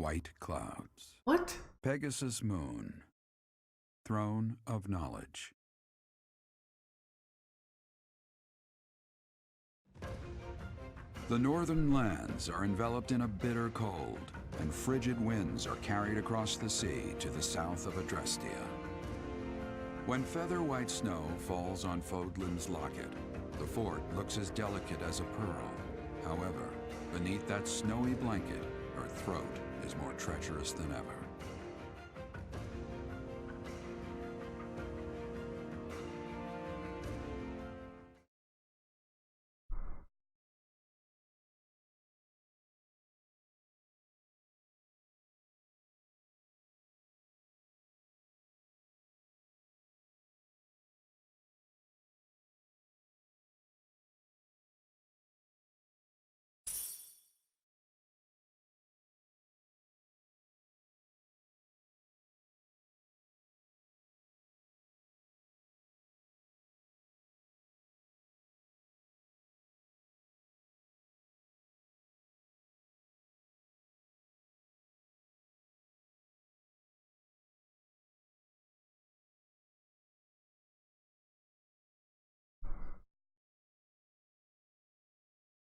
white clouds. What? Pegasus moon, throne of knowledge. The northern lands are enveloped in a bitter cold, and frigid winds are carried across the sea to the south of Adrestia. When feather-white snow falls on Fodlan's locket, the fort looks as delicate as a pearl. However, beneath that snowy blanket, her throat is more treacherous than ever.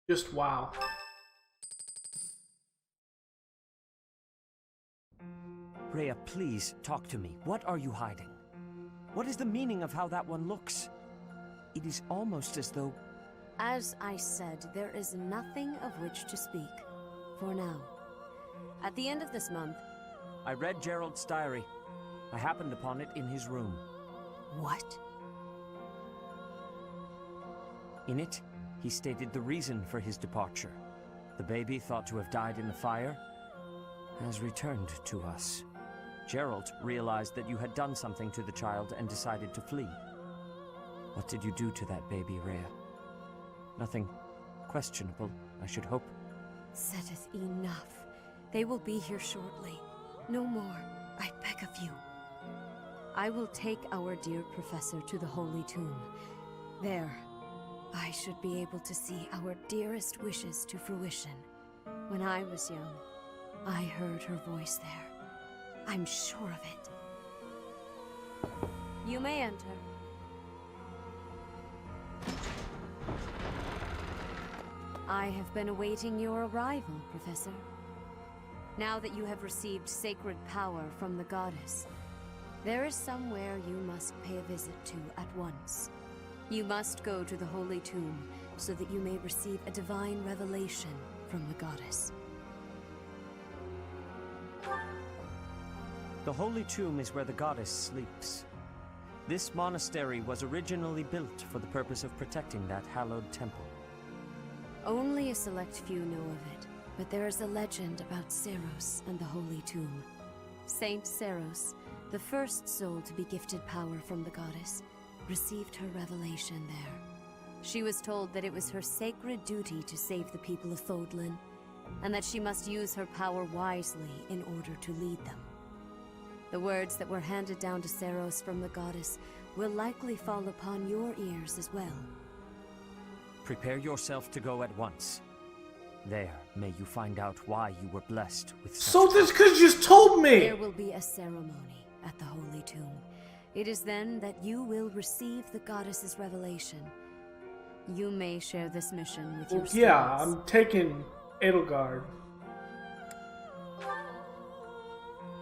Just wow. Rhea, please, talk to me. What are you hiding? What is the meaning of how that one looks? It is almost as though... As I said, there is nothing of which to speak. For now. At the end of this month... I read Gerald's diary. I happened upon it in his room. What? In it, he stated the reason for his departure. The baby, thought to have died in the fire, has returned to us. Gerald realized that you had done something to the child and decided to flee. What did you do to that baby, Rhea? Nothing questionable, I should hope. Saideth enough. They will be here shortly. No more, I beg of you. I will take our dear professor to the Holy Tomb. There, I should be able to see our dearest wishes to fruition. When I was young, I heard her voice there. I'm sure of it. You may enter. I have been awaiting your arrival, Professor. Now that you have received sacred power from the goddess, there is somewhere you must pay a visit to at once. You must go to the Holy Tomb so that you may receive a divine revelation from the goddess. The Holy Tomb is where the goddess sleeps. This monastery was originally built for the purpose of protecting that hallowed temple. Only a select few know of it, but there is a legend about Seiros and the Holy Tomb. Saint Seiros, the first soul to be gifted power from the goddess, received her revelation there. She was told that it was her sacred duty to save the people of Fodlan, and that she must use her power wisely in order to lead them. The words that were handed down to Seiros from the goddess will likely fall upon your ears as well. Prepare yourself to go at once. There, may you find out why you were blessed with such So this kid just told me! There will be a ceremony at the Holy Tomb. It is then that you will receive the goddess's revelation. You may share this mission with your students. Yeah, I'm taking Edelgard.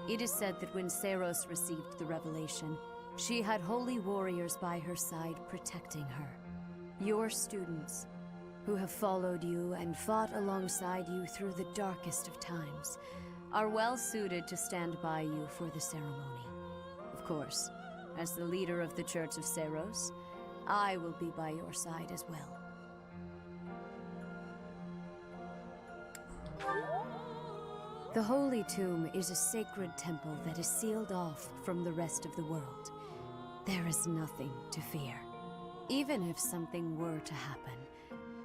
It is said that when Seiros received the revelation, she had holy warriors by her side protecting her. Your students, who have followed you and fought alongside you through the darkest of times, are well suited to stand by you for the ceremony. Of course, as the leader of the Church of Seiros, I will be by your side as well. The Holy Tomb is a sacred temple that is sealed off from the rest of the world. There is nothing to fear. Even if something were to happen,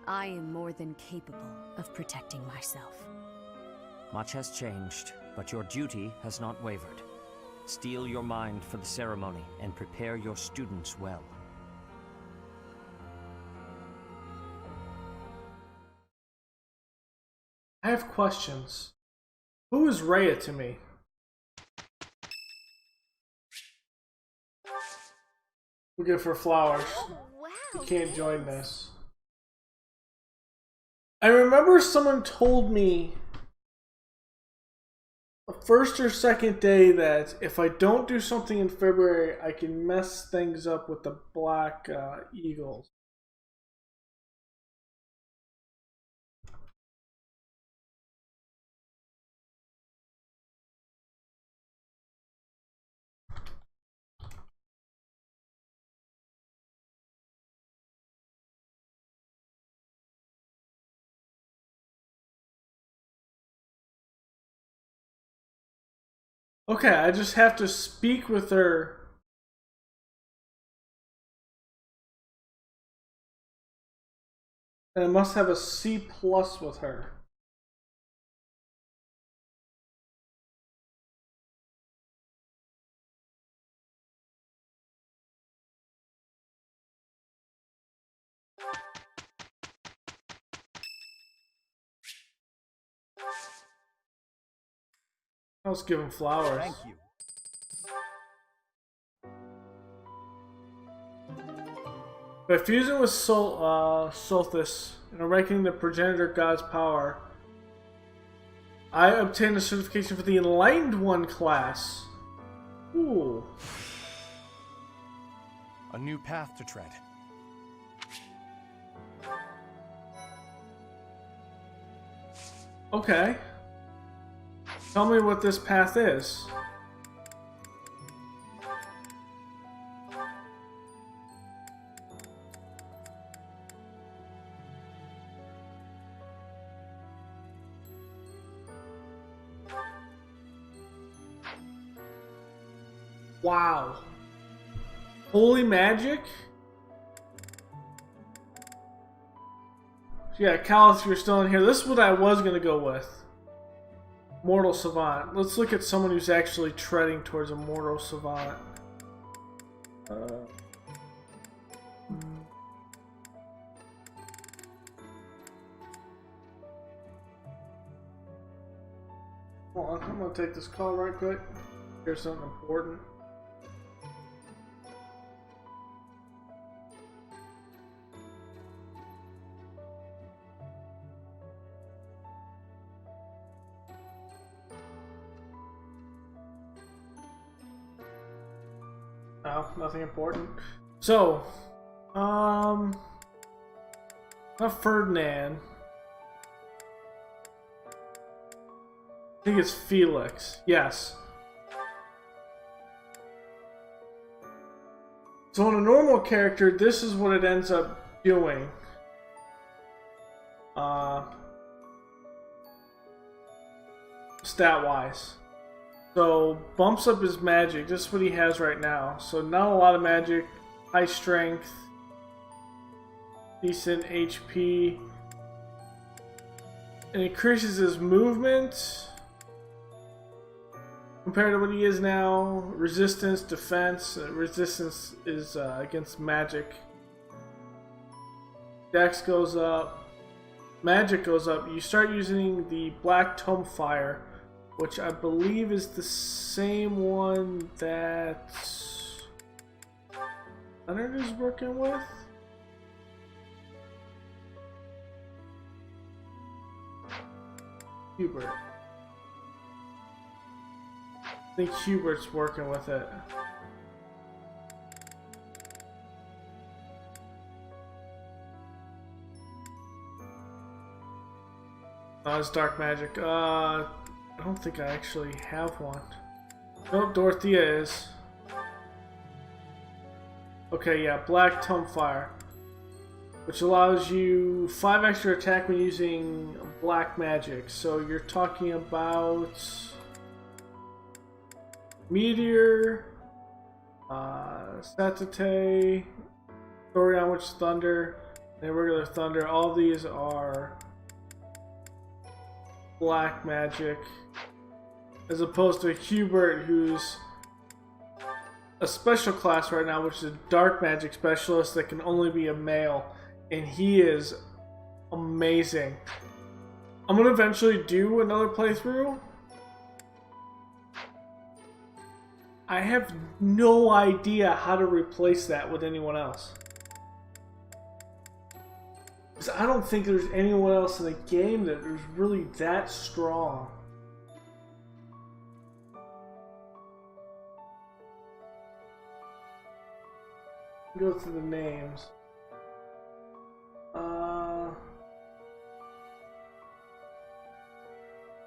I am more than capable of protecting myself. Much has changed, but your duty has not wavered. Steel your mind for the ceremony and prepare your students well. I have questions. Who is Rhea to me? We'll give her flowers. Oh, wow. You can't join this. I remember someone told me the first or second day that if I don't do something in February, I can mess things up with the black eagles. Okay, I just have to speak with her. And I must have a C+ with her. Let's give him flowers. Thank you. By fusing with Solthis and awakening the progenitor god's power, I obtained a certification for the Enlightened One class. Ooh. A new path to tread. Okay. Tell me what this path is. Wow. Holy magic? Yeah, Cal, if you're still in here, this is what I was going to go with. Mortal Savant. Let's look at someone who's actually treading towards a Mortal Savant. Hold on, I'm going to take this call right quick. Here's something important. Oh, nothing important. So, not Ferdinand. I think it's Felix. Yes. So on a normal character, this is what it ends up doing. Stat-wise. So, bumps up his magic. This is what he has right now. So, not a lot of magic. High strength. Decent HP. And increases his movement. Compared to what he is now. Resistance, defense. Resistance is against magic. Dex goes up. Magic goes up. You start using the Black Tome Fire, which I believe is the same one that Leonard is working with. Hubert. I think Hubert's working with it. Oh, it's dark magic. I don't think I actually have one. Nope, Dorothea is. Okay, yeah, Black Tome Fire, which allows you 5 extra attack when using black magic. So you're talking about Meteor, Satate, Thorion, which is Thunder, and regular Thunder. All these are black magic, as opposed to Hubert, who's a special class right now, which is a dark magic specialist that can only be a male, and he is amazing. I'm gonna eventually do another playthrough I have no idea how to replace that with anyone else. Because I don't think there's anyone else in the game that is really that strong. Go through the names. I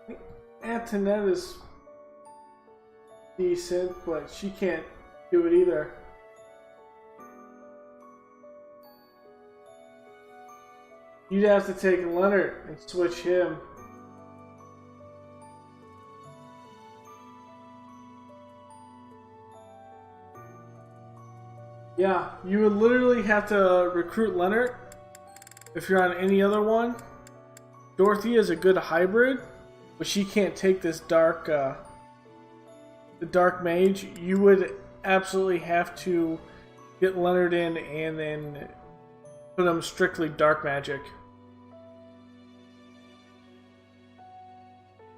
think Antoinette is decent, but she can't do it either. You'd have to take Leonard and switch him. Yeah, you would literally have to recruit Leonard if you're on any other one. Dorothy is a good hybrid, but she can't take this dark, the dark mage. You would absolutely have to get Leonard in and then put him strictly dark magic.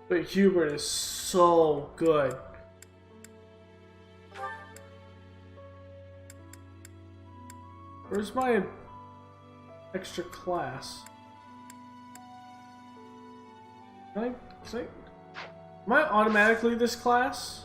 But Hubert is so good. Where's my extra class? Am I automatically this class?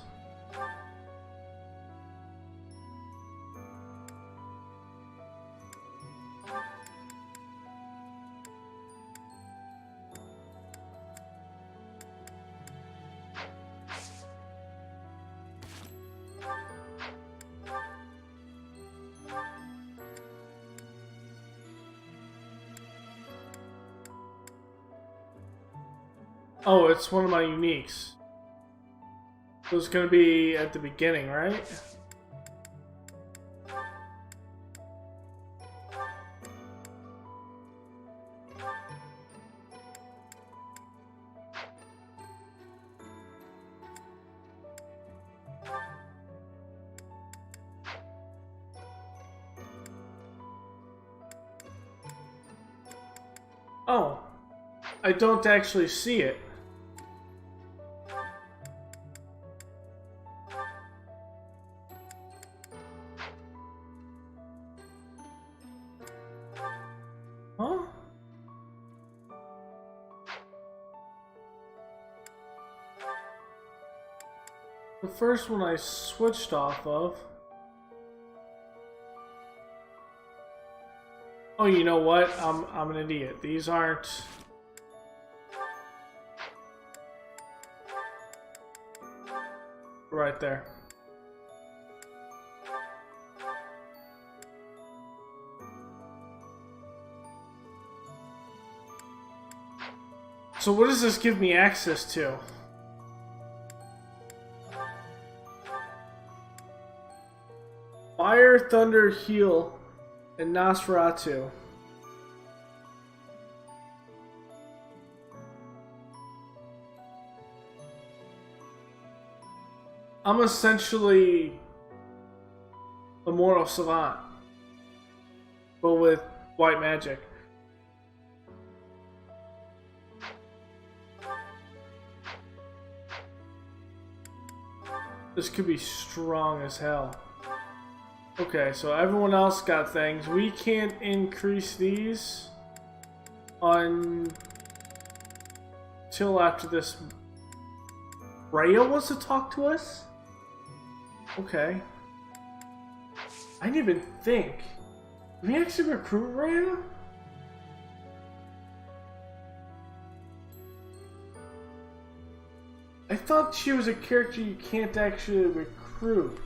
Oh, it's one of my uniques. So it's going to be at the beginning, right? Oh, I don't actually see it. Huh? The first one I switched off of. Oh, you know what? I'm an idiot. These aren't. Right there. So what does this give me access to? Fire, Thunder, Heal, and Nosferatu. I'm essentially a mortal savant, but with white magic. This could be strong as hell. Okay, so everyone else got things. We can't increase these until after this. Rhea wants to talk to us? Okay. I didn't even think. Did we actually recruit Rhea? I thought she was a character you can't actually recruit.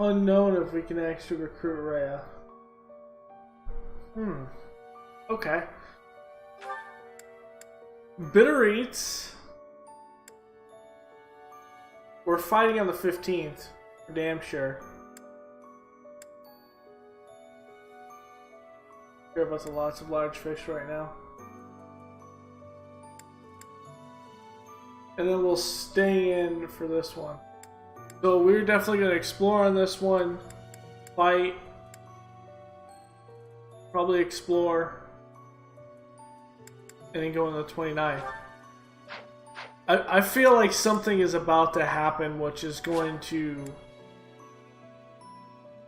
Unknown if we can actually recruit Rhea. Okay. Bitter Eats. We're fighting on the 15th. For damn sure. Care about the lots of large fish right now. And then we'll stay in for this one. So we're definitely going to explore on this one. Fight. Probably explore. And then go on the 29th. I feel like something is about to happen which is going to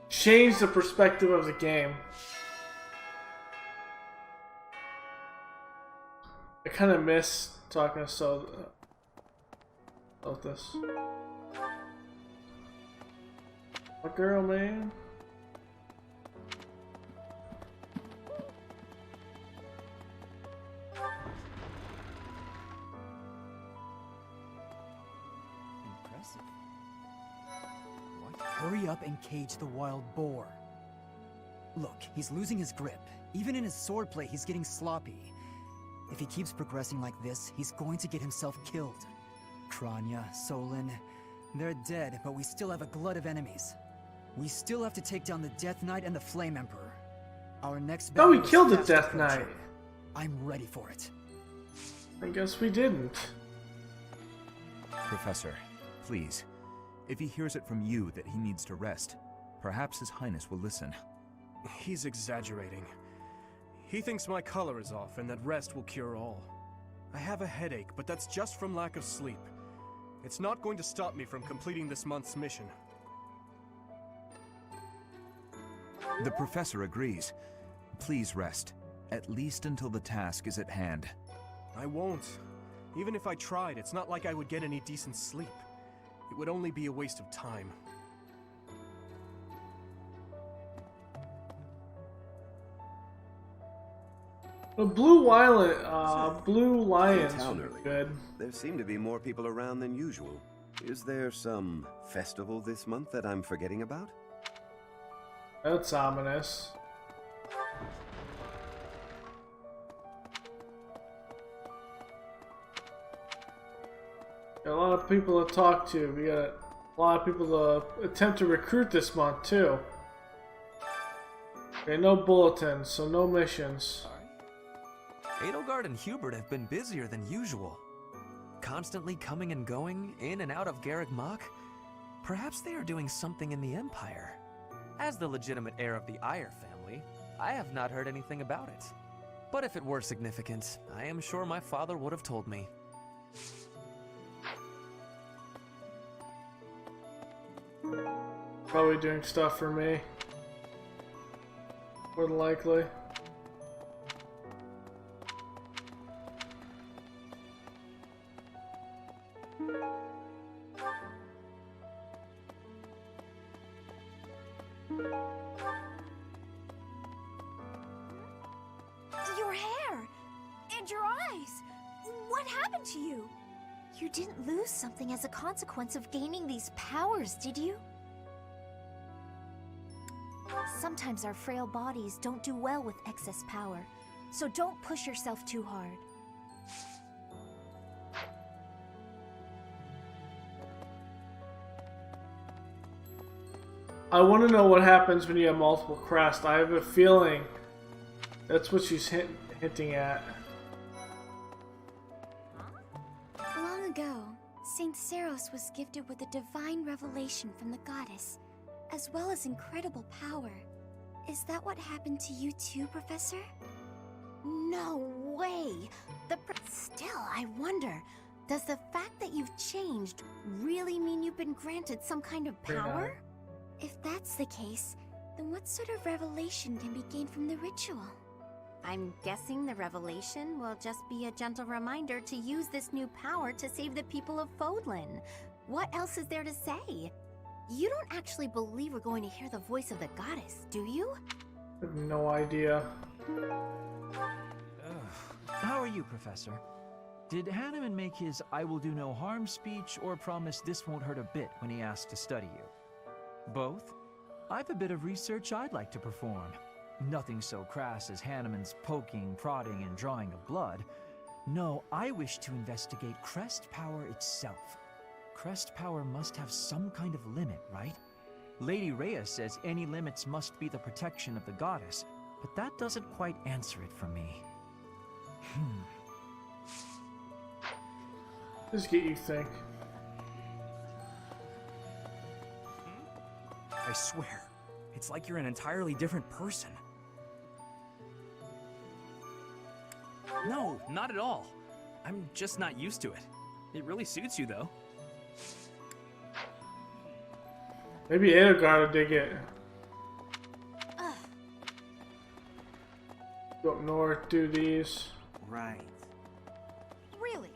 change the perspective of the game. I kind of miss talking to about this. What girl, man? Impressive. What? Hurry up and cage the wild boar. Look, he's losing his grip. Even in his swordplay, he's getting sloppy. If he keeps progressing like this, he's going to get himself killed. Kranya, Solon, they're dead, but we still have a glut of enemies. We still have to take down the Death Knight and the Flame Emperor. Our next battle we is killed the fast Death approaching. Knight. I'm ready for it. I guess we didn't. Professor, please. If he hears it from you that he needs to rest, perhaps His Highness will listen. He's exaggerating. He thinks my color is off and that rest will cure all. I have a headache, but that's just from lack of sleep. It's not going to stop me from completing this month's mission. The Professor agrees. Please rest, at least until the task is at hand. I won't. Even if I tried, it's not like I would get any decent sleep. It would only be a waste of time. The Blue Lions town would be earlier. good. There seem to be more people around than usual. Is there some festival this month that I'm forgetting about? That's ominous. Got a lot of people to talk to. We got a lot of people to attempt to recruit this month too. Okay, no bulletins, so no missions. Edelgard and Hubert have been busier than usual. Constantly coming and going, in and out of Garreg Mach. Perhaps they are doing something in the Empire. As the legitimate heir of the Heir family, I have not heard anything about it. But if it were significant, I am sure my father would have told me. Probably doing stuff for me. More than likely. Your hair! And your eyes! What happened to you? You didn't lose something as a consequence of gaining these powers, did you? Sometimes our frail bodies don't do well with excess power, so don't push yourself too hard. I want to know what happens when you have multiple crests. I have a feeling that's what she's hinting at. Long ago, Saint Seiros was gifted with a divine revelation from the goddess, as well as incredible power. Is that what happened to you too, Professor? No way! Still, I wonder, does the fact that you've changed really mean you've been granted some kind of power? If that's the case, then what sort of revelation can be gained from the ritual? I'm guessing the revelation will just be a gentle reminder to use this new power to save the people of Fodlan. What else is there to say? You don't actually believe we're going to hear the voice of the goddess, do you? I have no idea. How are you, Professor? Did Hanneman make his "I will do no harm" speech, or promise this won't hurt a bit when he asked to study you? Both? I've a bit of research I'd like to perform. Nothing so crass as Hanneman's poking, prodding, and drawing of blood. No, I wish to investigate crest power itself. Crest power must have some kind of limit, right? Lady Rhea says any limits must be the protection of the goddess, but that doesn't quite answer it for me. Just get you think. I swear, it's like you're an entirely different person. No, not at all. I'm just not used to it. It really suits you, though. Maybe Edelgard will dig it. Go up north, do these. Right. Really?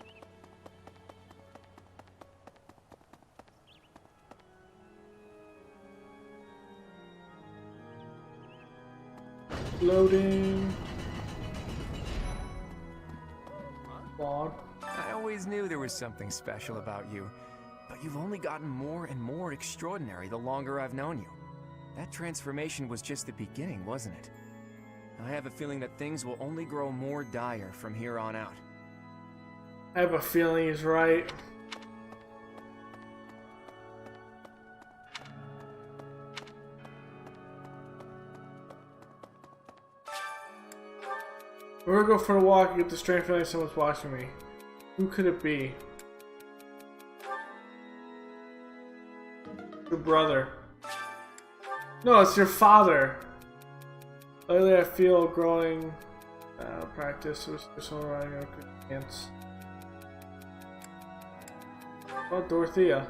Loading. Log. I always knew there was something special about you, but you've only gotten more and more extraordinary the longer I've known you. That transformation was just the beginning, wasn't it? I have a feeling that things will only grow more dire from here on out. I have a feeling he's right. We're gonna go for a walk and get the strange feeling someone's watching me. Who could it be? Your brother. No, it's your father. Lately I feel growing practice with someone riding a good dance. Oh, Dorothea.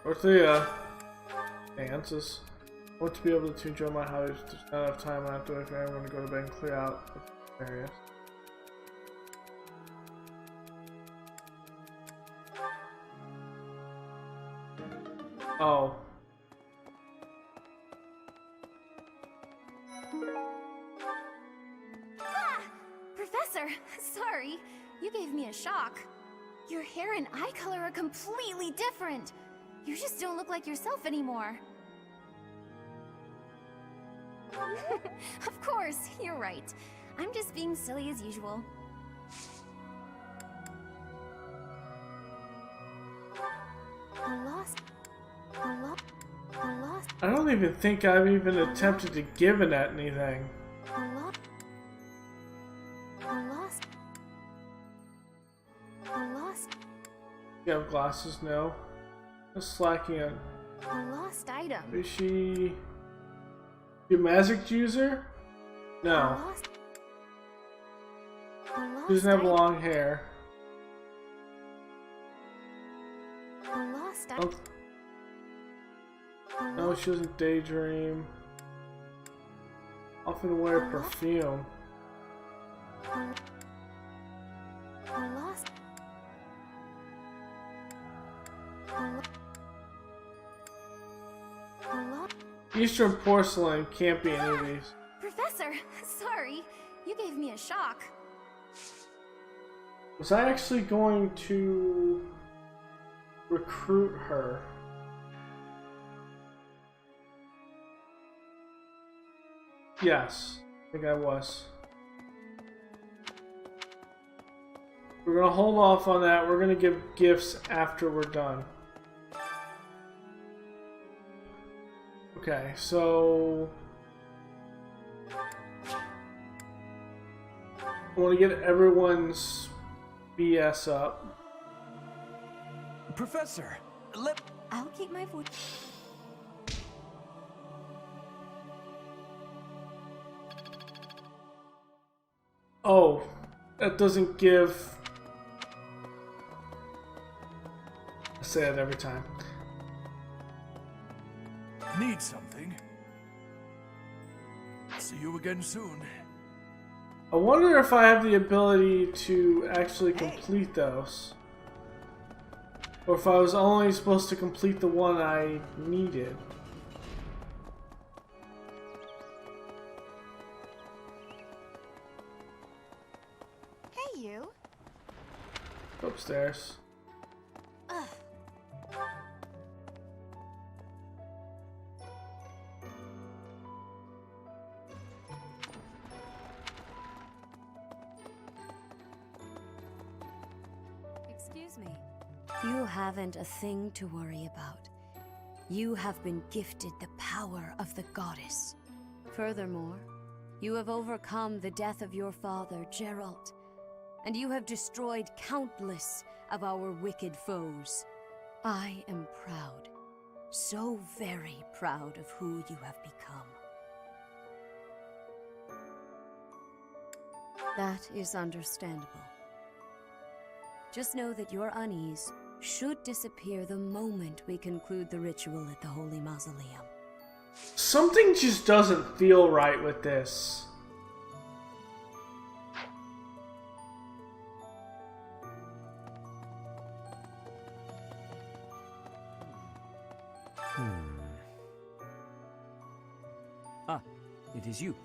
Dorothea dances. I want to be able to enjoy my hobbies. There's not enough time. I have to wait for everyone to go to bed and clear out the areas. Oh. Ah! Professor, sorry. You gave me a shock. Your hair and eye color are completely different. You just don't look like yourself anymore. Of course, you're right. I'm just being silly as usual. I don't even think I've even attempted to give it at anything. You have glasses? No. What's slacking on? A lost item. Is she a magic user? No. She doesn't have long hair. Oh. No, she doesn't daydream. Often wear perfume. Eastern porcelain can't be any of these. Professor, sorry. You gave me a shock. Was I actually going to recruit her? Yes, I think I was. We're gonna hold off on that. We're gonna give gifts after we're done. Okay, so I want to get everyone's BS up. Professor, I'll keep my voice. Oh, that doesn't give. I say that every time. Need something? See you again soon. I wonder if I have the ability to actually complete those. Or if I was only supposed to complete the one I needed. Hey, you. Upstairs. Excuse me. You haven't a thing to worry about. You have been gifted the power of the goddess. Furthermore, you have overcome the death of your father, Geralt, and you have destroyed countless of our wicked foes. I am proud, so very proud of who you have become. That is understandable. Just know that your unease should disappear the moment we conclude the ritual at the Holy Mausoleum. Something just doesn't feel right with this. Ah, it is you.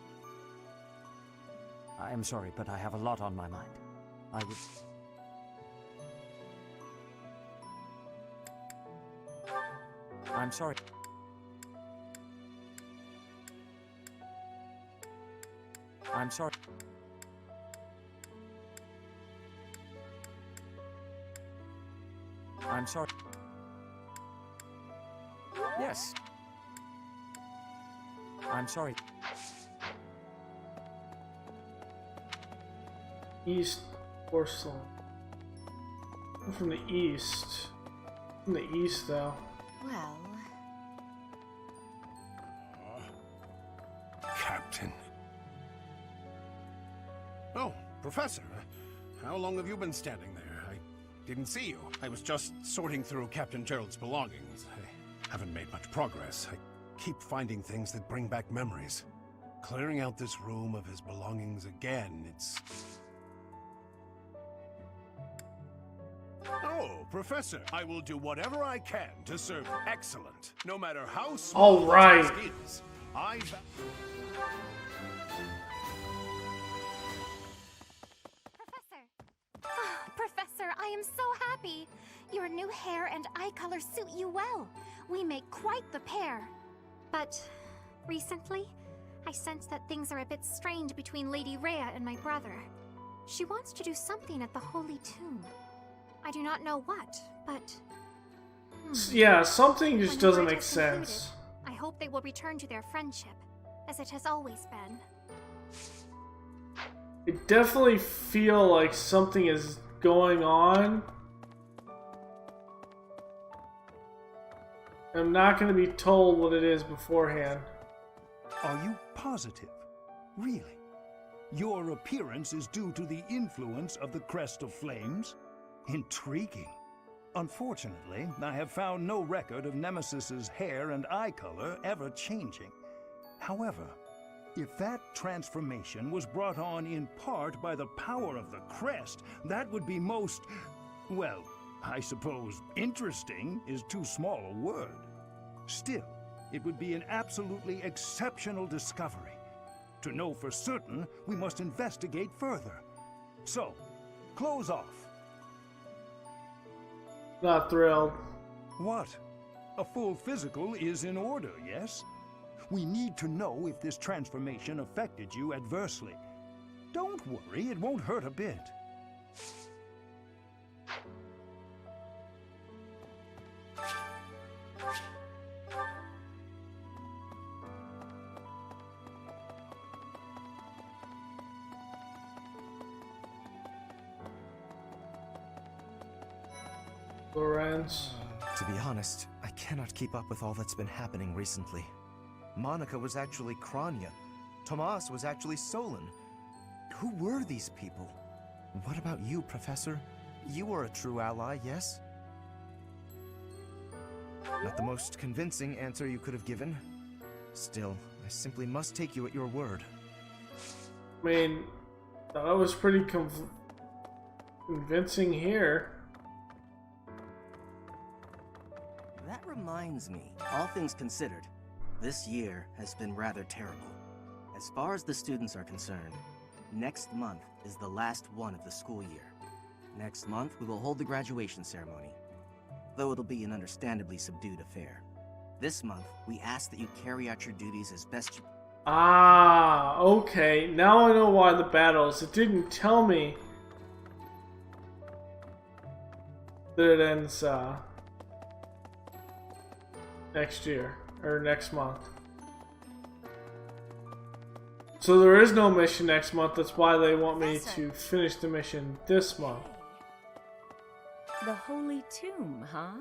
I am sorry, but I have a lot on my mind. I'm sorry. I'm sorry. I'm sorry. Yes. I'm sorry. East porcelain. I'm from the east. From the east, though. Well... Captain. Oh, Professor. How long have you been standing there? I didn't see you. I was just sorting through Captain Gerald's belongings. I haven't made much progress. I keep finding things that bring back memories. Clearing out this room of his belongings again, it's... Oh, Professor, I will do whatever I can to serve excellent, no matter how small All right. the task is. Professor, I am so happy! Your new hair and eye color suit you well. We make quite the pair. But recently, I sense that things are a bit strained between Lady Rhea and my brother. She wants to do something at the Holy Tomb. I do not know what, but... Yeah, something just Whenever doesn't it make has concluded, sense. I hope they will return to their friendship, as it has always been. I definitely feel like something is going on. I'm not going to be told what it is beforehand. Are you positive? Really? Your appearance is due to the influence of the Crest of Flames? Intriguing. Unfortunately, I have found no record of Nemesis's hair and eye color ever changing. However, if that transformation was brought on in part by the power of the crest, that would be most, well, I suppose interesting is too small a word. Still, it would be an absolutely exceptional discovery. To know for certain, we must investigate further. So, close off. Not thrilled. What? A full physical is in order, yes? We need to know if this transformation affected you adversely. Don't worry, it won't hurt a bit. Lorenz. To be honest, I cannot keep up with all that's been happening recently. Monica was actually Kranya. Tomas was actually Solon. Who were these people? What about you, Professor? You were a true ally, yes? Not the most convincing answer you could have given. Still, I simply must take you at your word. I mean, that was pretty convincing here. That reminds me, all things considered, this year has been rather terrible. As far as the students are concerned, next month is the last one of the school year. Next month, we will hold the graduation ceremony, though it'll be an understandably subdued affair. This month, we ask that you carry out your duties as best you... Ah, okay. Now I know why the battles. It didn't tell me. Then it ends next year or next month. So there is no mission next month. That's why they want me to finish the mission this month. The Holy Tomb, huh?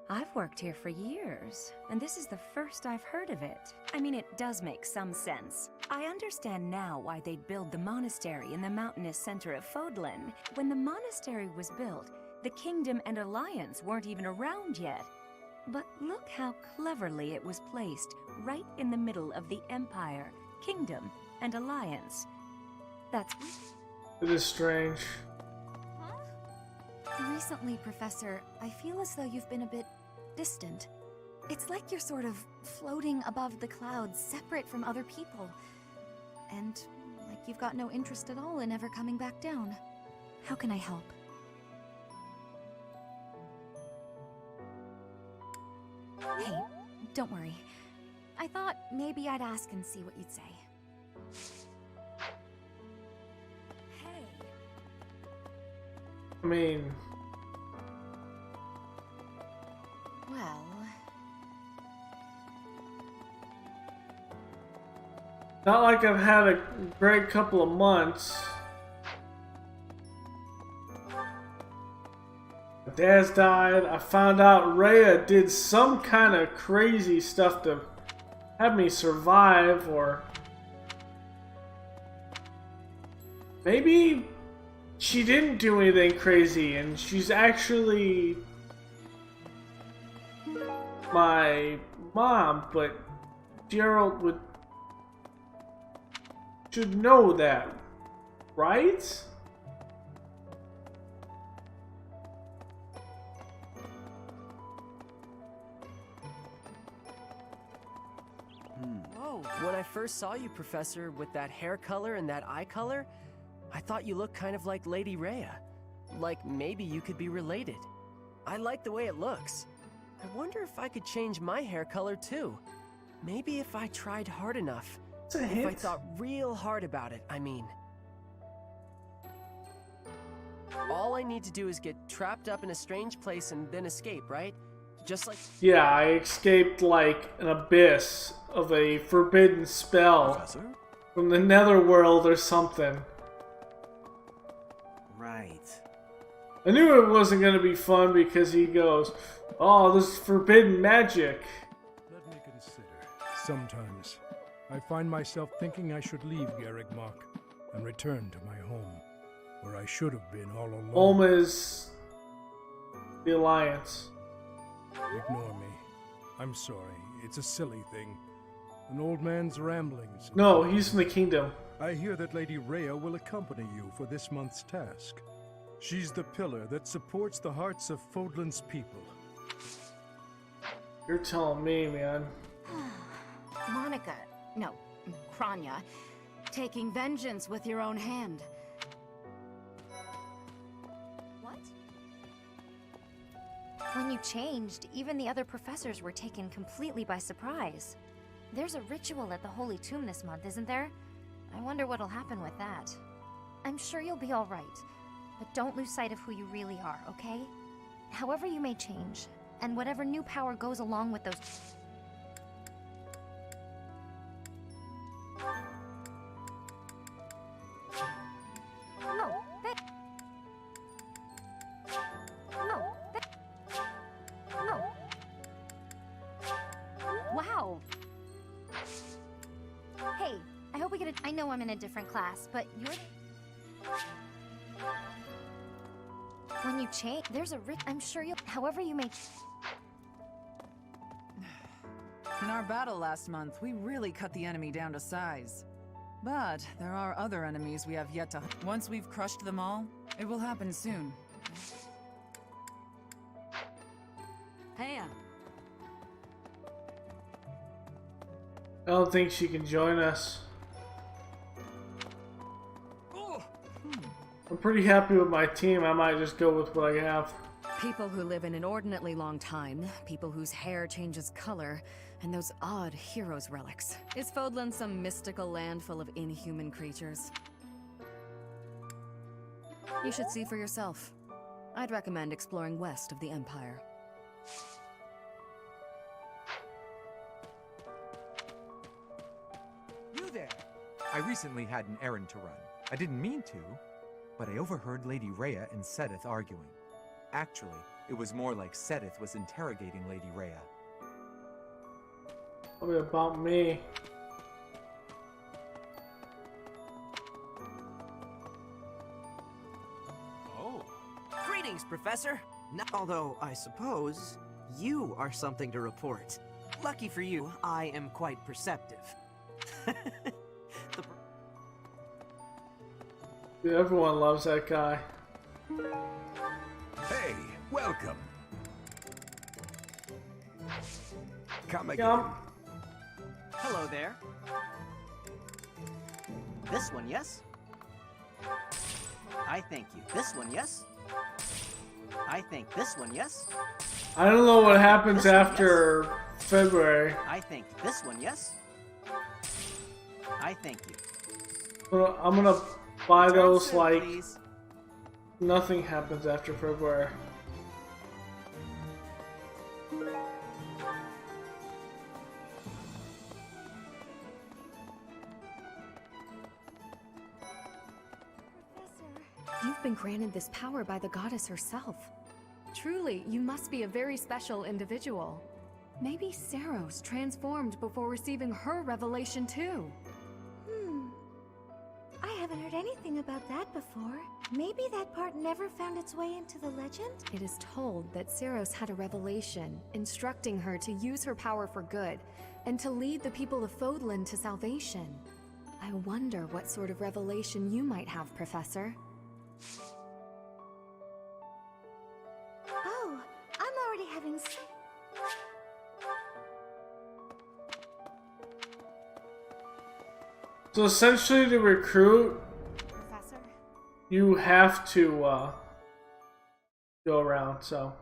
I've worked here for years, and this is the first I've heard of it. I mean, it does make some sense. I understand now why they'd build the monastery in the mountainous center of Fodlan. When the monastery was built, the Kingdom and Alliance weren't even around yet. But look how cleverly it was placed, right in the middle of the Empire, Kingdom, and Alliance. That's... It is strange. Recently, Professor, I feel as though you've been a bit distant. It's like you're sort of floating above the clouds, separate from other people. And like you've got no interest at all in ever coming back down. How can I help? Hey, don't worry. I thought maybe I'd ask and see what you'd say. I mean... Well... Not like I've had a great couple of months. My dad's died. I found out Rhea did some kind of crazy stuff to have me survive, or... Maybe she didn't do anything crazy and she's actually my mom, but Gerald should know that, right? Whoa, when I first saw you, Professor, with that hair color and that eye color, I thought you looked kind of like Lady Rhea. Like maybe you could be related. I like the way it looks. I wonder if I could change my hair color too. Maybe if I tried hard enough. It's a if hint. I thought real hard about it, I mean. All I need to do is get trapped up in a strange place and then escape, right? Just like... Yeah, I escaped like an abyss of a forbidden spell from the netherworld or something. Right. I knew it wasn't going to be fun because he goes, oh, this is forbidden magic. Let me consider. Sometimes I find myself thinking I should leave Garreg Mach and return to my home, where I should have been all along. Home is the Alliance. Ignore me. I'm sorry. It's a silly thing. An old man's ramblings. No, he's from the Kingdom. I hear that Lady Rhea will accompany you for this month's task. She's the pillar that supports the hearts of Fodlan's people. You're telling me, man. Monica, no, Kranya, taking vengeance with your own hand. What? When you changed, even the other professors were taken completely by surprise. There's a ritual at the Holy Tomb this month, isn't there? I wonder what'll happen with that. I'm sure you'll be all right, but don't lose sight of who you really are, okay? However you may change, and whatever new power goes along with those... Wow! Hey, I hope we get I know I'm in a different class, but you're... When you change, there's a I'm sure you'll... However you may... In our battle last month, we really cut the enemy down to size. But there are other enemies we have yet to... Once we've crushed them all, it will happen soon. Hey, I don't think she can join us. I'm pretty happy with my team. I might just go with what I have. People who live an inordinately long time, people whose hair changes color, and those odd heroes' relics. Is Fodlan some mystical land full of inhuman creatures? You should see for yourself. I'd recommend exploring west of the Empire. You there! I recently had an errand to run. I didn't mean to, but I overheard Lady Rhea and Sedith arguing. Actually, it was more like Sedith was interrogating Lady Rhea. Probably about me. Greetings, Professor. Although, I suppose, you are something to report. Lucky for you, I am quite perceptive. Dude, everyone loves that guy. Hey, welcome. Come again. Yum. Hello there. This one, yes? I thank you. This one, yes? I think this one, yes? I don't know what happens after February. I think this one, yes? I thank you. Well, I'm gonna buy those like nothing happens after February. You've been granted this power by the goddess herself. Truly, you must be a very special individual. Maybe Seiros transformed before receiving her revelation too. I haven't heard anything about that before. Maybe that part never found its way into the legend? It is told that Seiros had a revelation, instructing her to use her power for good, and to lead the people of Fodlan to salvation. I wonder what sort of revelation you might have, Professor. Oh, I'm already having... So essentially to recruit, Professor? you have to go around, so.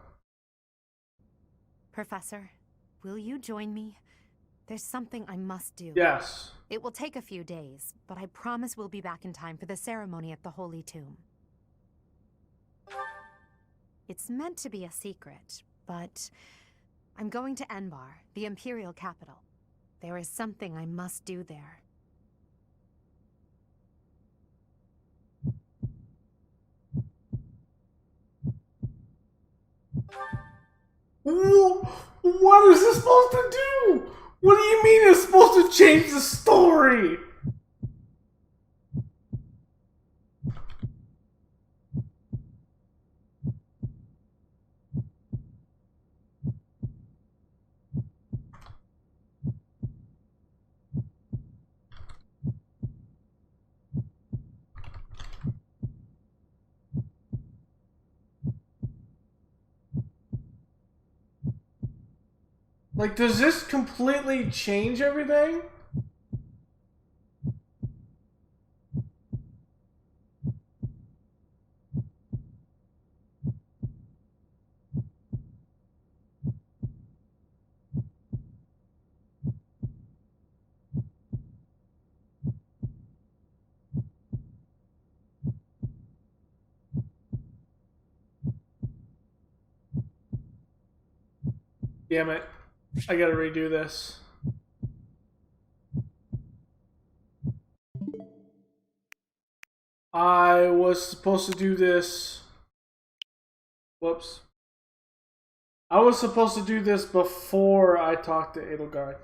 Professor, will you join me? There's something I must do. Yes. It will take a few days, but I promise we'll be back in time for the ceremony at the Holy Tomb. It's meant to be a secret, but I'm going to Enbar, the Imperial capital. There is something I must do there. What is this supposed to do? What do you mean it's supposed to change the story? Like, does this completely change everything? Damn it. I gotta redo this. I was supposed to do this. Whoops. I was supposed to do this before I talked to Edelgard.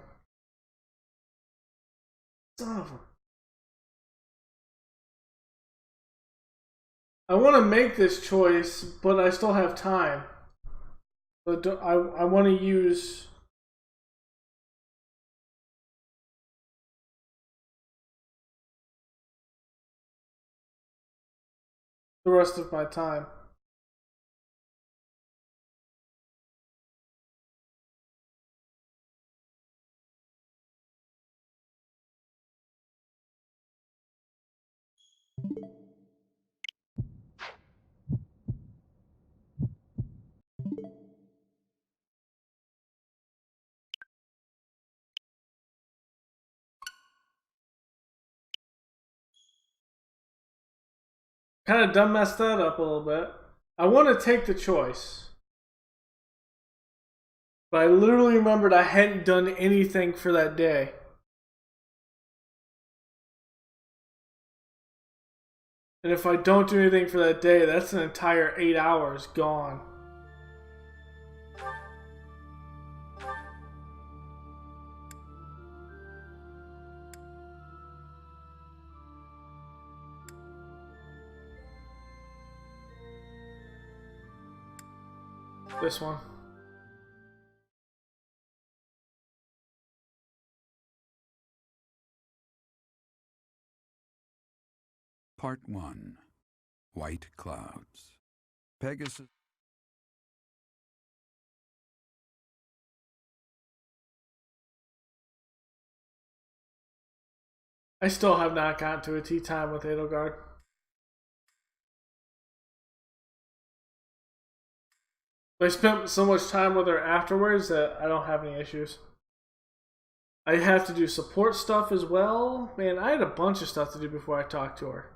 Son of a... I want to make this choice, but I still have time. But I want to use... the rest of my time. Kind of dumb messed that up a little bit. I want to take the choice. But I literally remembered I hadn't done anything for that day. And if I don't do anything for that day, that's an entire 8 hours gone. This one. Part 1. White Clouds. Pegasus. I still have not gotten to a tea time with Edelgard. I spent so much time with her afterwards that I don't have any issues. I have to do support stuff as well. Man, I had a bunch of stuff to do before I talked to her.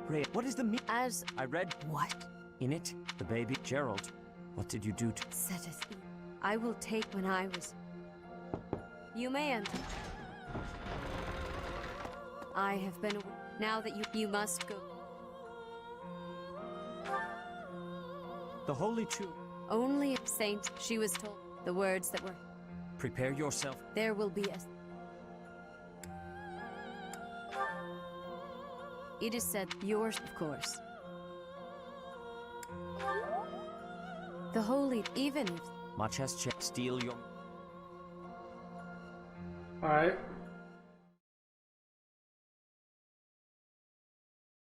Ray, what is the As I read what? In it, the baby. Gerald, what did you do to... Setteth. I will take when I was... You may enter. I have been away. Now that you must go. The Holy Tomb. Only a saint, she was told. The words that were... Prepare yourself. There will be a... It is said, yours, of course. The holy, even if... Much has checked. Steal your... Alright.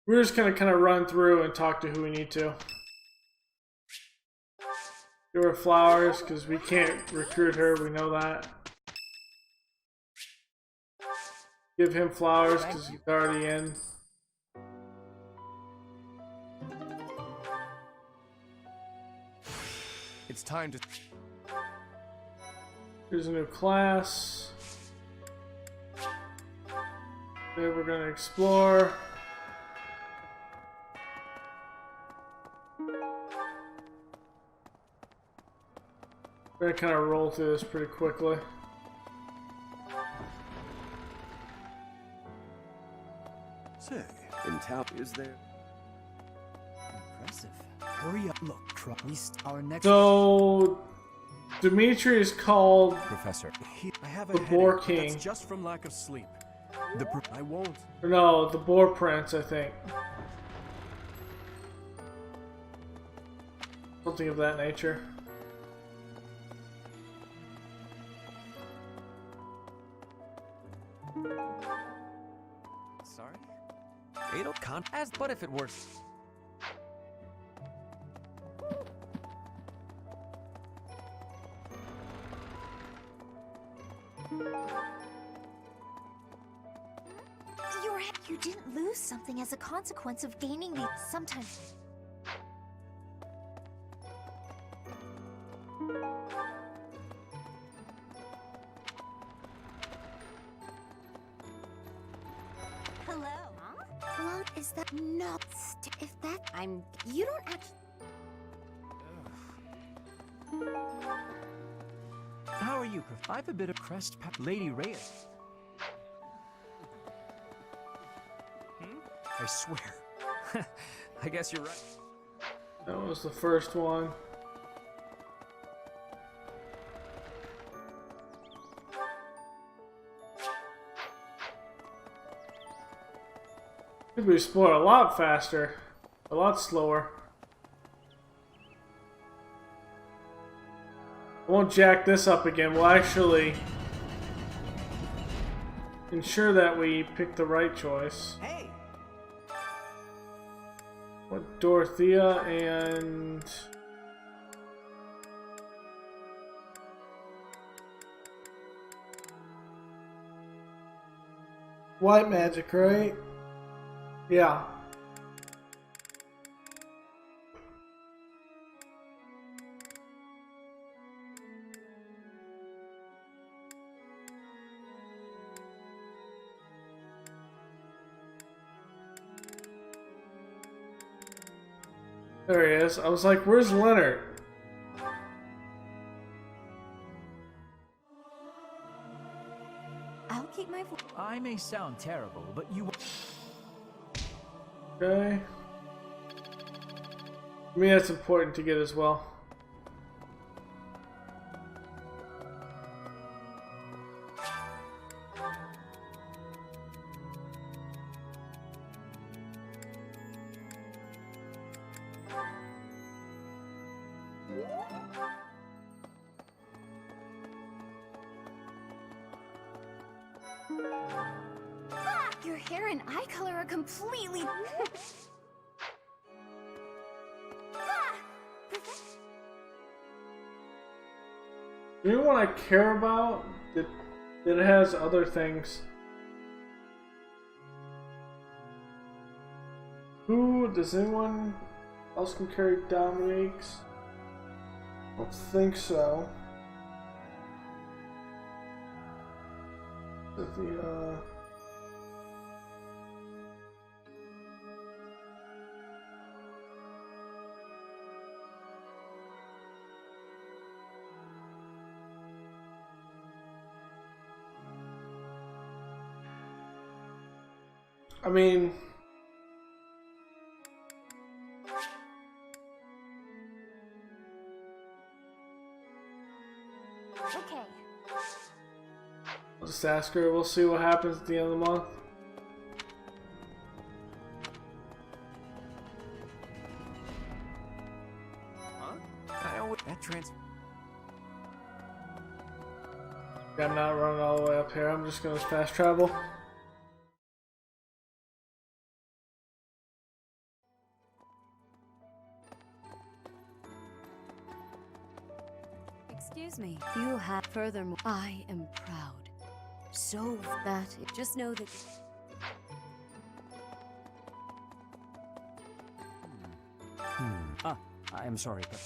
We're just gonna kind of run through and talk to who we need to. Give her flowers, because we can't recruit her, we know that. Give him flowers, because he's already in. It's time to... Here's a new class. Then we're gonna explore. We're gonna kind of roll through this pretty quickly. Say, in town, is there... Impressive. Hurry up, look, our next... So, Dimitri is called Professor. I have the Boar King. That's just from lack of sleep. I won't. Or no, the Boar Prince, I think. Something of that nature. Sorry? Edelgard, as but if it were... You didn't lose something as a consequence of gaining the... Sometimes... Hello? Huh? Well, is that... No, if that... You don't actually... How are you? I've a bit of crest Lady Rhea. I swear. I guess you're right. That was the first one. Could we explore a lot faster, a lot slower. I won't jack this up again. We'll actually ensure that we pick the right choice. Hey. What, Dorothea and... White magic, right? Yeah. There he is. I was like, where's Leonard? I'll keep my voice. I may sound terrible, but you... Okay. I mean, that's important to get as well. Your hair and eye color are completely... You know what I care about? That it has other things. Who does anyone else can carry Dominique's? I don't think so. I mean, Okay. I'll just ask her. We'll see what happens at the end of the month. I'm not running all the way up here. I'm just gonna fast travel. Excuse me. You have furthermore. I am proud. So that just know that. I am sorry, but...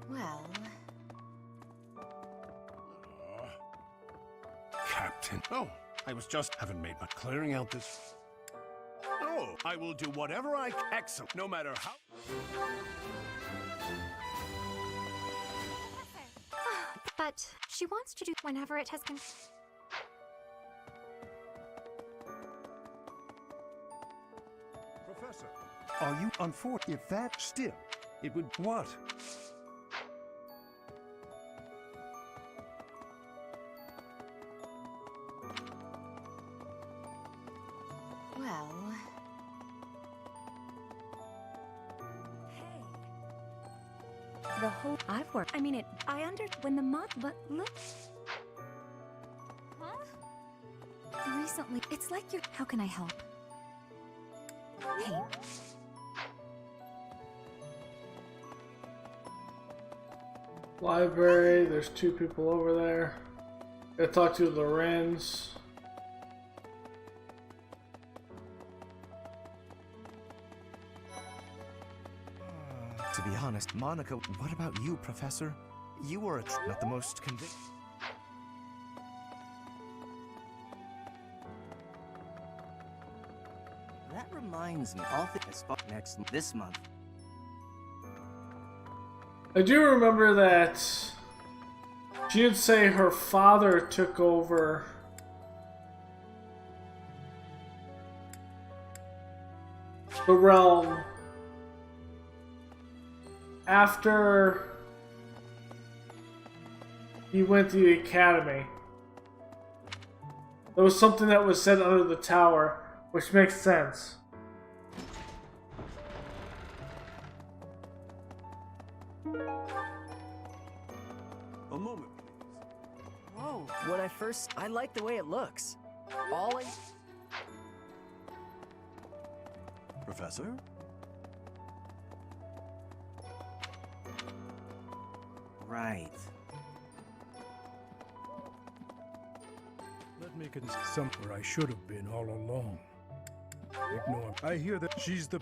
Well... Captain. Oh, I was just... haven't made much clearing out this... Oh, I will do whatever I... Excellent, no matter how... But she wants to do whenever it has been... Professor, are you unfortunate? If that still, it would... What? Well... The whole... I've worked... I mean, it... I when the month... But look... Huh? Recently, it's like you're... How can I help? Hey. Library, there's two people over there. Gotta talk to Lorenz. To be honest, Monica, what about you, Professor? You were not the most convinced. That reminds me, all things this month. I do remember that she did say her father took over the realm after he went to the academy. There was something that was said under the tower, which makes sense. A moment, please. Whoa, when I like the way it looks. All I... Professor? Right. Let me consider somewhere I should have been all along. Ignore. I hear that she's the...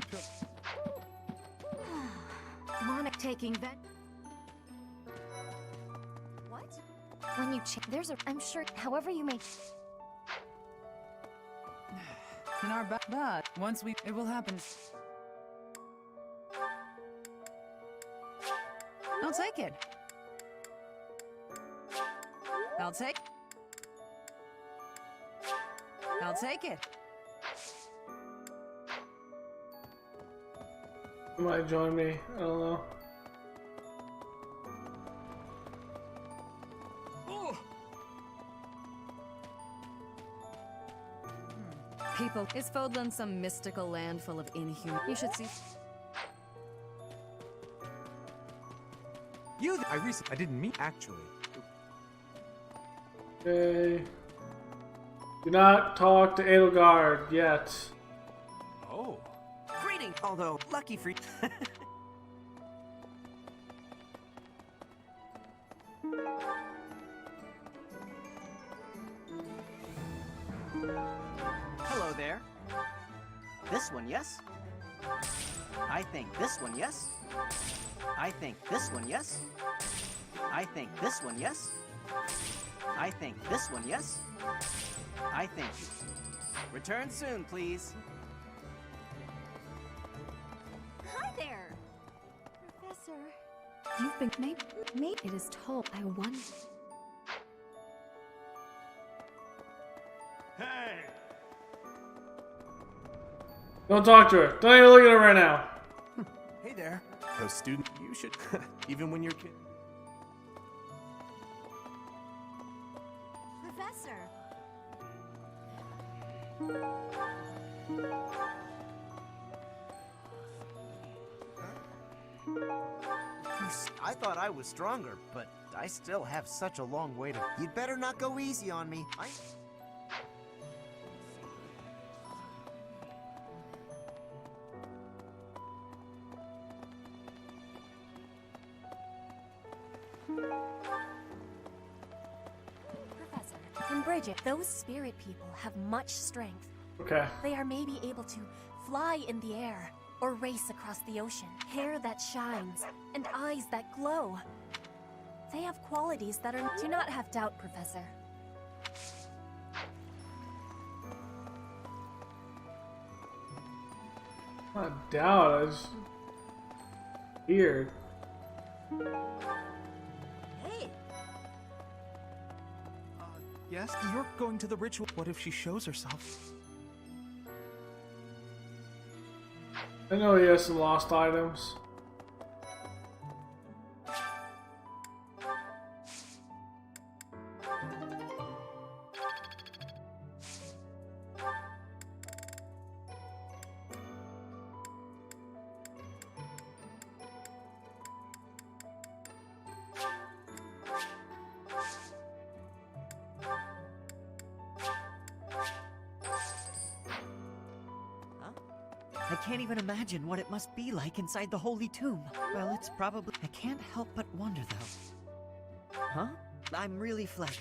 Monica taking that. What? when you there's a I'm sure however you may in our but once we it will happen. I'll take it. I'll take it. You might join me. I don't know. People, is Fodlan some mystical land full of inhuman? You should see. I didn't mean actually. Okay. Do not talk to Edelgard yet. Oh. Greeting, although lucky for you. Hello there. This one, yes? I think this one, yes? I think this one, yes? I think this one, yes? I think this one, yes? I think. Return soon, please. Hi there, Professor. You've been made. It is told. I won. Hey! Don't talk to her. Don't even look at her right now. Hey there. Those students, you should, even when you're kid. Professor. I thought I was stronger, but I still have such a long way to... You'd better not go easy on me. Professor, and Bridget, those spirit people have much strength. Okay. They are maybe able to fly in the air or race across the ocean. Hair that shines and eyes that glow. They have qualities that are... Do not have doubt, Professor. Not doubt, it's weird. Hey! Yes, you're going to the ritual. What if she shows herself? I know he has some lost items. I can't even imagine what it must be like inside the Holy Tomb. Well, it's probably... I can't help but wonder, though. Huh? I'm really flattered.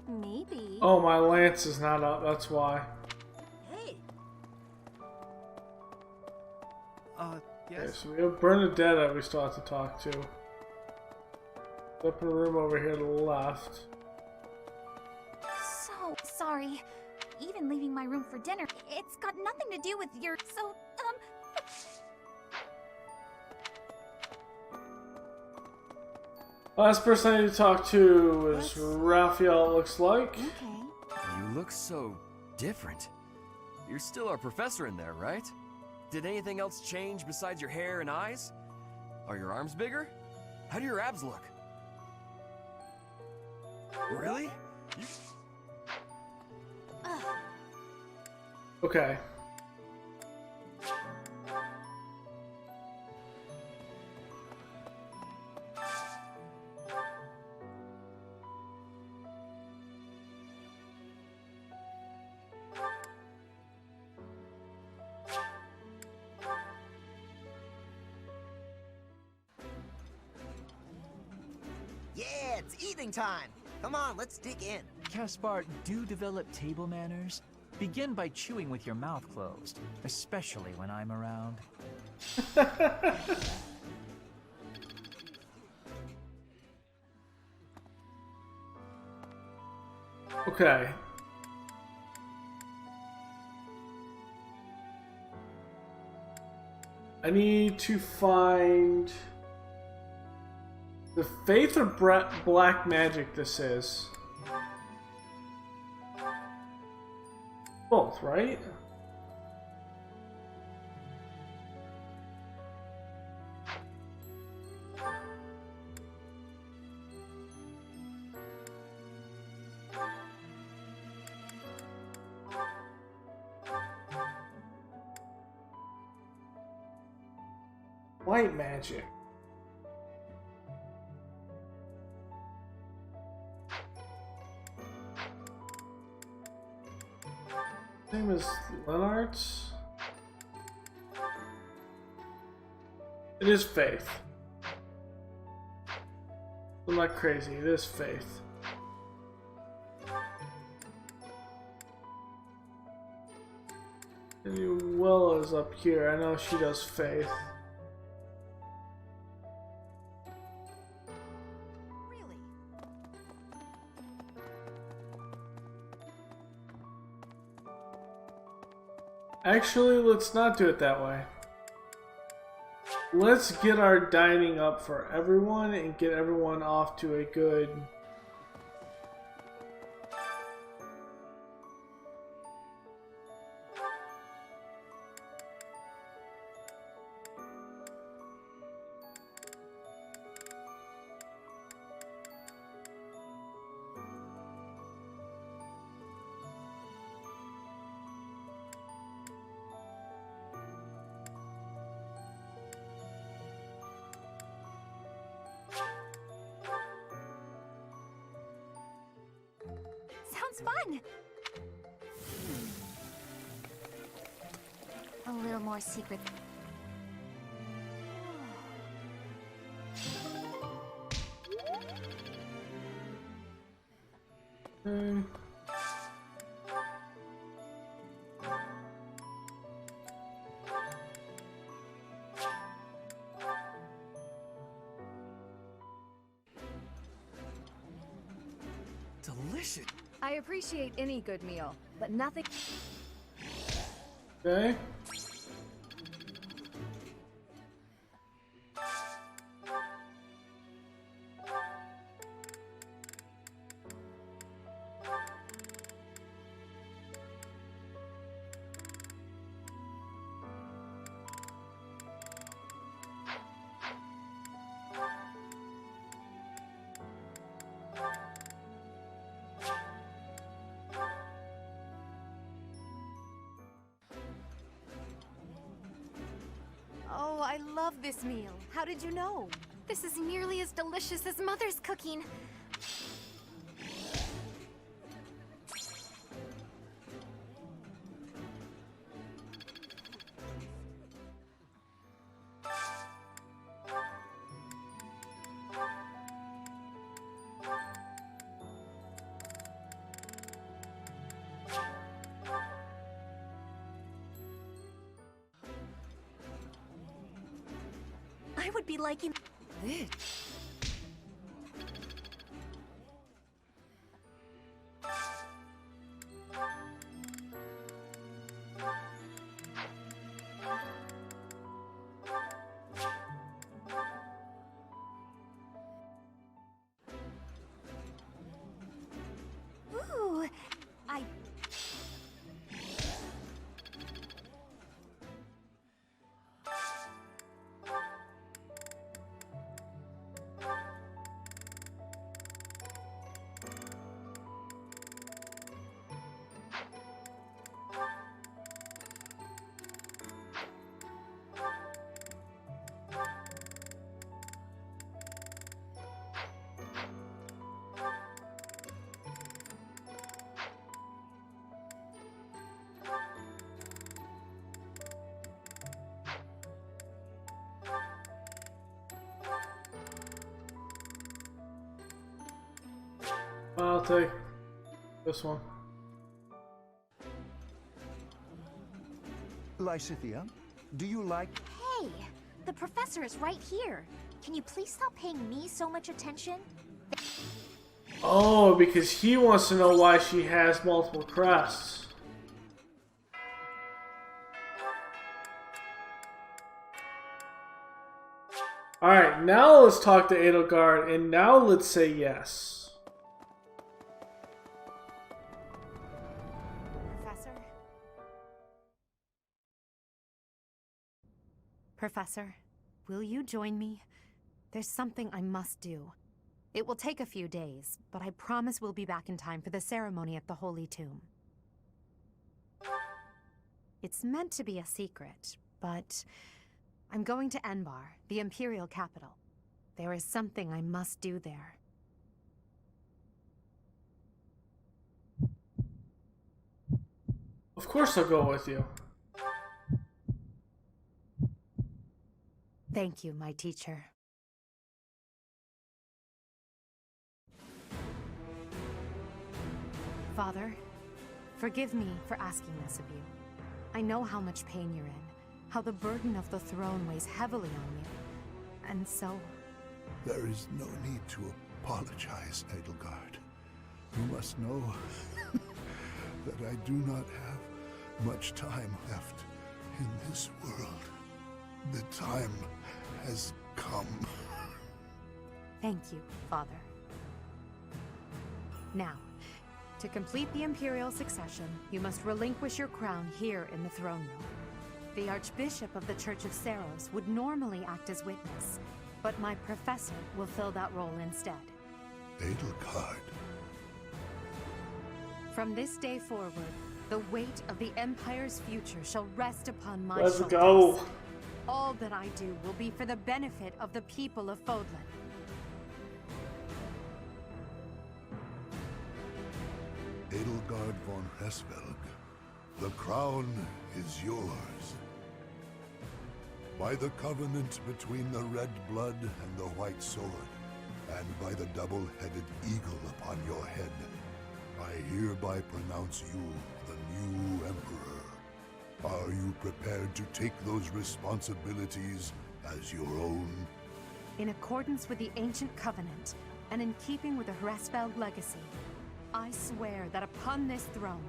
Maybe. Oh, my lance is not up, that's why. Hey! Yes. Okay, so we have Bernadette that we still have to talk to. Up in the room over here to the left. So sorry. Even leaving my room for dinner, it's got nothing to do with your... So, Last person I need to talk to is Raphael, it looks like. You look so different. You're still our professor in there, right? Did anything else change besides your hair and eyes? Are your arms bigger? How do your abs look? Really? Okay. Yeah, it's eating time. Come on, let's dig in. Caspar, do develop table manners. Begin by chewing with your mouth closed, especially when I'm around. Okay. I need to find the faith or black magic this is. Both, right? White magic. Same as Leonard's. It is faith. I'm not crazy, it is faith. And Willa's up here, I know she does faith. Actually, let's not do it that way. Let's get our dining up for everyone and get everyone off to a good... Sounds fun! A little more secret. Delicious. I appreciate any good meal, but nothing. Okay. Oh, I love this meal. How did you know? This is nearly as delicious as Mother's cooking. I would be liking this. Ooh, I... I'll take this one. Lysithea, do you like... Hey, the professor is right here. Can you please stop paying me so much attention? Oh, because he wants to know why she has multiple crests. Alright, now let's talk to Edelgard, and now let's say yes. Professor, will you join me? There's something I must do. It will take a few days, but I promise we'll be back in time for the ceremony at the Holy Tomb. It's meant to be a secret, but I'm going to Enbar, the Imperial capital. There is something I must do there. Of course I'll go with you. Thank you, my teacher. Father, forgive me for asking this of you. I know how much pain you're in, how the burden of the throne weighs heavily on you. And so... There is no need to apologize, Edelgard. You must know that I do not have much time left in this world. The time has come. Thank you, Father. Now, to complete the Imperial succession, you must relinquish your crown here in the throne room. The Archbishop of the Church of Seiros would normally act as witness, but my professor will fill that role instead. Edelgard. From this day forward, the weight of the Empire's future shall rest upon my Let's shoulders. go. All that I do will be for the benefit of the people of Fodlan. Edelgard von Hresvelg, the crown is yours. By the covenant between the red blood and the white sword, and by the double-headed eagle upon your head, I hereby pronounce you the new emperor. Are you prepared to take those responsibilities as your own? In accordance with the ancient covenant, and in keeping with the Hresvelg legacy, I swear that upon this throne,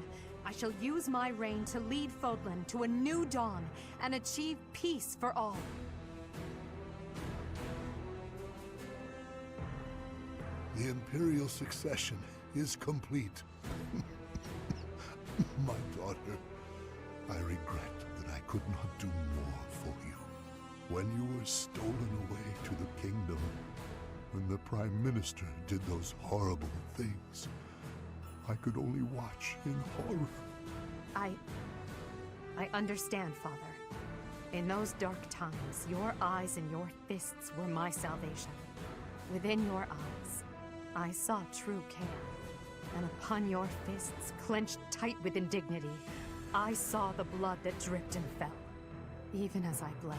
I shall use my reign to lead Fodlan to a new dawn and achieve peace for all. The Imperial succession is complete. My daughter, I regret that I could not do more for you. When you were stolen away to the kingdom, when the Prime Minister did those horrible things, I could only watch in horror. I understand, Father. In those dark times, your eyes and your fists were my salvation. Within your eyes, I saw true care. And upon your fists, clenched tight with indignity, I saw the blood that dripped and fell. Even as I bled,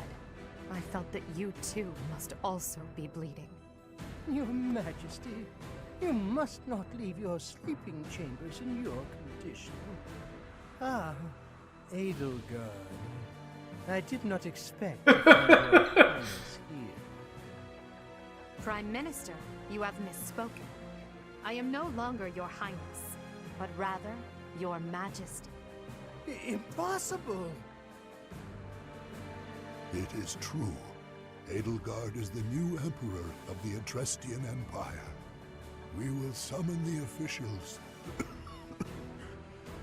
I felt that you too must also be bleeding. Your Majesty, you must not leave your sleeping chambers in your condition. Ah, Edelgard. I did not expect to find your Highness here. Prime Minister, you have misspoken. I am no longer your Highness, but rather your Majesty. Impossible! It is true. Edelgard is the new emperor of the Etrestian Empire. We will summon the officials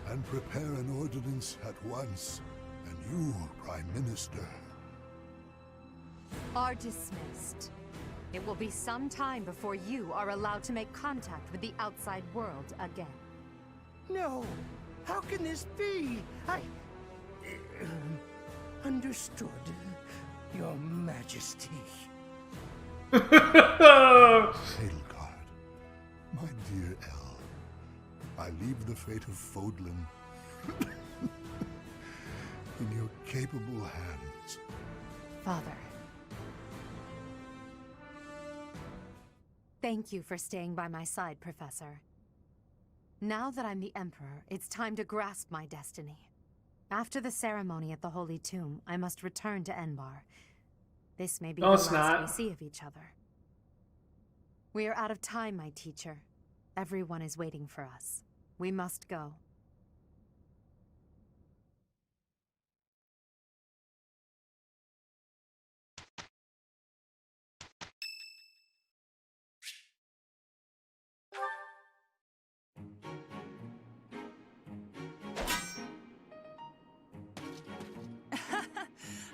and prepare an ordinance at once. And you, Prime Minister... are dismissed. It will be some time before you are allowed to make contact with the outside world again. No! How can this be? Understood, Your Majesty. Edelgard, my dear El, I leave the fate of Fodlan in your capable hands. Father. Thank you for staying by my side, Professor. Now that I'm the Emperor, it's time to grasp my destiny. After the ceremony at the Holy Tomb, I must return to Enbar. This may be the last we see of each other. We are out of time, my teacher. Everyone is waiting for us. We must go.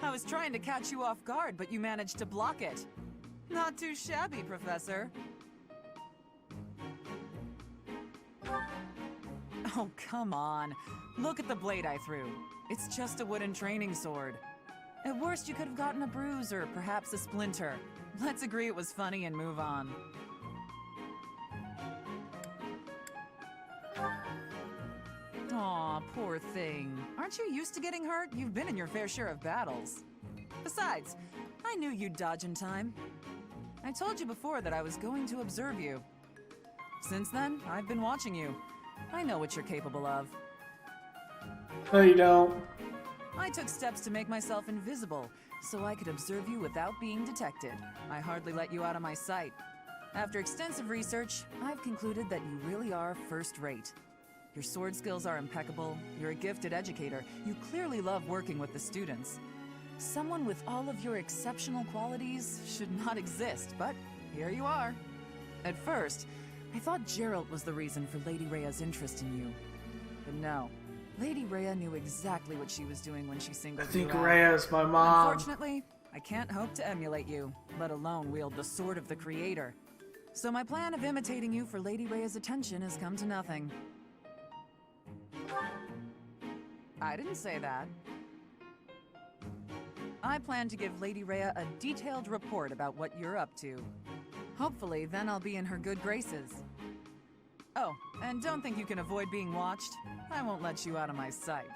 I was trying to catch you off guard, but you managed to block it. Not too shabby, Professor. Oh, come on. Look at the blade I threw. It's just a wooden training sword. At worst, you could have gotten a bruise or perhaps a splinter. Let's agree it was funny and move on. Aw, poor thing. Aren't you used to getting hurt? You've been in your fair share of battles. Besides, I knew you'd dodge in time. I told you before that I was going to observe you. Since then, I've been watching you. I know what you're capable of. No, you don't. I took steps to make myself invisible, so I could observe you without being detected. I hardly let you out of my sight. After extensive research, I've concluded that you really are first-rate. Your sword skills are impeccable, you're a gifted educator, you clearly love working with the students. Someone with all of your exceptional qualities should not exist, but here you are. At first, I thought Geralt was the reason for Lady Rhea's interest in you. But no, Lady Rhea knew exactly what she was doing when she singled you out. I think Rhea's my mom. Unfortunately, I can't hope to emulate you, let alone wield the sword of the Creator. So my plan of imitating you for Lady Rhea's attention has come to nothing. I didn't say that. I plan to give Lady Rhea a detailed report about what you're up to. Hopefully, then I'll be in her good graces. Oh, and don't think you can avoid being watched. I won't let you out of my sight.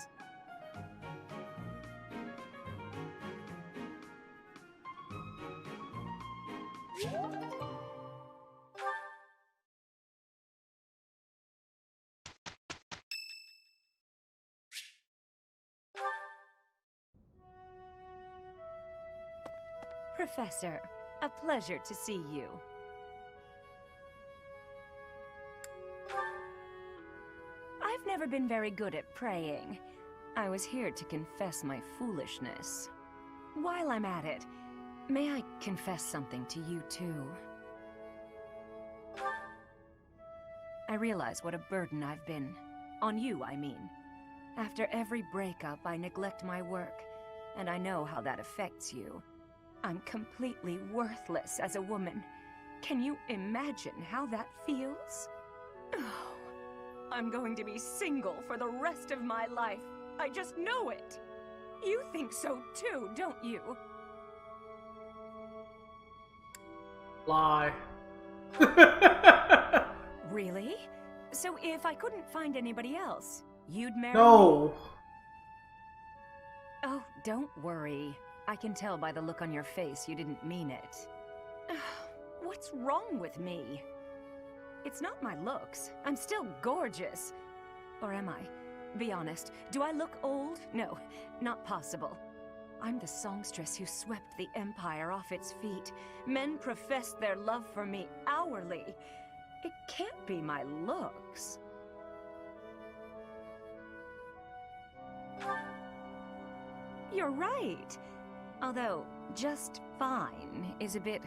Professor, a pleasure to see you. I've never been very good at praying. I was here to confess my foolishness. While I'm at it, may I confess something to you too? I realize what a burden I've been. On you, I mean. After every breakup, I neglect my work, and I know how that affects you. I'm completely worthless as a woman. Can you imagine how that feels? Oh, I'm going to be single for the rest of my life. I just know it. You think so too, don't you? Lie. Really? So if I couldn't find anybody else, you'd marry No. me? Oh, don't worry. I can tell by the look on your face you didn't mean it. What's wrong with me? It's not my looks. I'm still gorgeous. Or am I? Be honest, do I look old? No, not possible. I'm the songstress who swept the Empire off its feet. Men professed their love for me hourly. It can't be my looks. You're right. Although, just fine is a bit...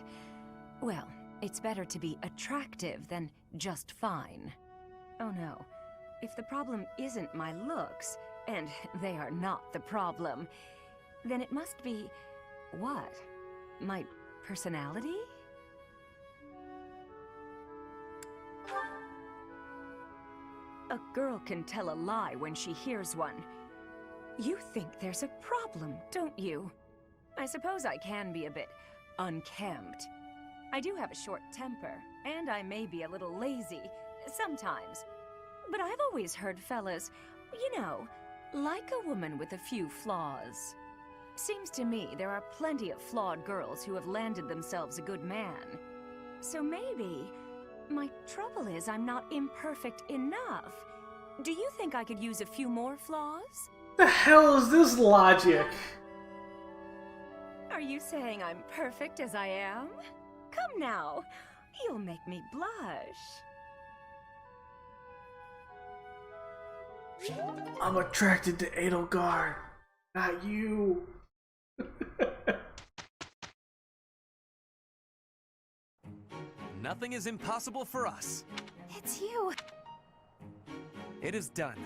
Well, it's better to be attractive than just fine. Oh no. If the problem isn't my looks, and they are not the problem, then it must be... what? My personality? A girl can tell a lie when she hears one. You think there's a problem, don't you? I suppose I can be a bit unkempt. I do have a short temper, and I may be a little lazy, sometimes. But I've always heard fellas, you know, like a woman with a few flaws. Seems to me there are plenty of flawed girls who have landed themselves a good man. So maybe my trouble is I'm not imperfect enough. Do you think I could use a few more flaws? The hell is this logic? Are you saying I'm perfect as I am? Come now, you'll make me blush. I'm attracted to Edelgard, not you. Nothing is impossible for us. It's you. It is done.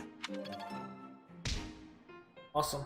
Awesome.